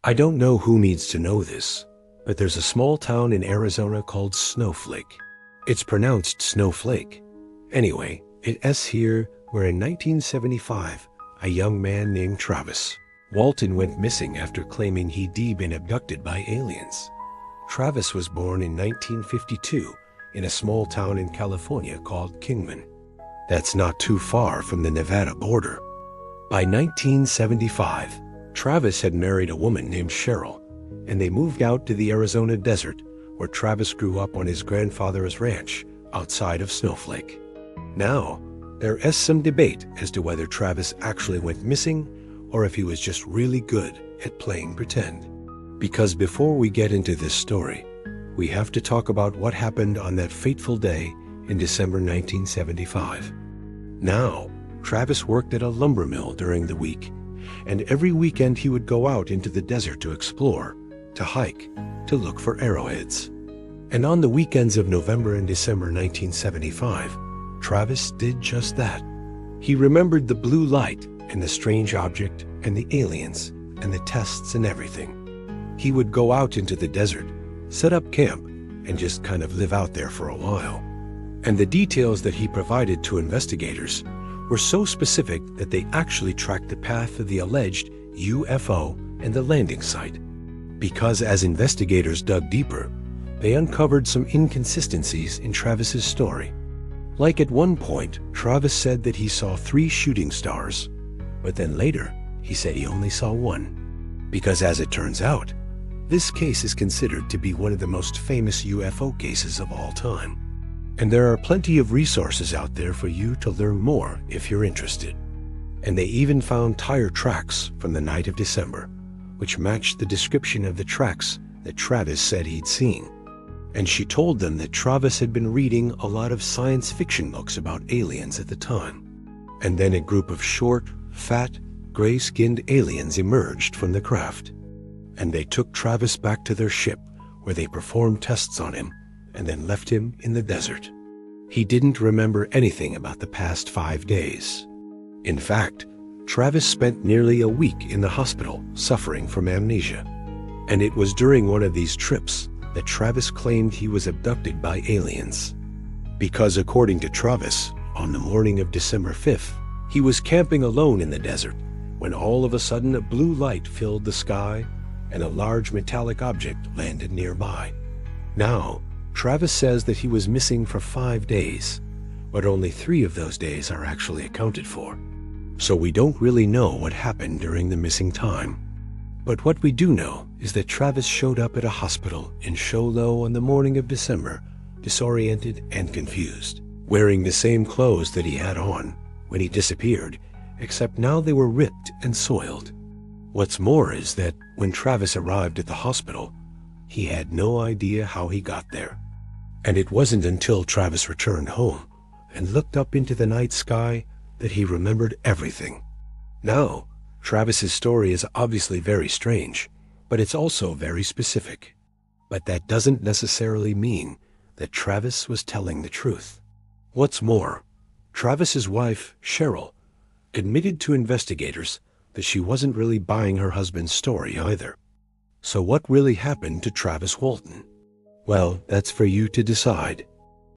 I don't know who needs to know this, but there's a small town in Arizona called Snowflake. It's pronounced Snowflake. Anyway, it's here where in 1975, a young man named Travis Walton went missing after claiming he'd been abducted by aliens. Travis was born in 1952 in a small town in California called Kingman. That's not too far from the Nevada border. By 1975, Travis had married a woman named Cheryl, and they moved out to the Arizona desert where Travis grew up on his grandfather's ranch outside of Snowflake. Now, there is some debate as to whether Travis actually went missing or if he was just really good at playing pretend. Because before we get into this story, we have to talk about what happened on that fateful day in December 1975. Now, Travis worked at a lumber mill during the week, and every weekend he would go out into the desert to explore, to hike, to look for arrowheads. And on the weekends of November and December 1975, Travis did just that. He remembered the blue light and the strange object and the aliens and the tests and everything. He would go out into the desert, set up camp, and just kind of live out there for a while. And the details that he provided to investigators were so specific that they actually tracked the path of the alleged UFO and the landing site. Because as investigators dug deeper, they uncovered some inconsistencies in Travis's story. Like at one point, Travis said that he saw 3 shooting stars, but then later he said he only saw 1. Because as it turns out, this case is considered to be one of the most famous UFO cases of all time. And there are plenty of resources out there for you to learn more if you're interested. And they even found tire tracks from the night of December, which matched the description of the tracks that Travis said he'd seen. And she told them that Travis had been reading a lot of science fiction books about aliens at the time. And then a group of short, fat, gray-skinned aliens emerged from the craft. And they took Travis back to their ship, where they performed tests on him and then left him in the desert. He didn't remember anything about the past 5 days. In fact, Travis spent nearly a week in the hospital suffering from amnesia. And it was during one of these trips that Travis claimed he was abducted by aliens. Because according to Travis, on the morning of December 5th, he was camping alone in the desert when all of a sudden a blue light filled the sky and a large metallic object landed nearby. Now, Travis says that he was missing for 5 days, but only 3 of those days are actually accounted for. So we don't really know what happened during the missing time. But what we do know is that Travis showed up at a hospital in Show Low on the morning of December, disoriented and confused, wearing the same clothes that he had on when he disappeared, except now they were ripped and soiled. What's more is that when Travis arrived at the hospital, he had no idea how he got there. And it wasn't until Travis returned home and looked up into the night sky that he remembered everything. Now, Travis's story is obviously very strange, but it's also very specific. But that doesn't necessarily mean that Travis was telling the truth. What's more, Travis's wife, Cheryl, admitted to investigators that she wasn't really buying her husband's story either. So what really happened to Travis Walton? Well, that's for you to decide.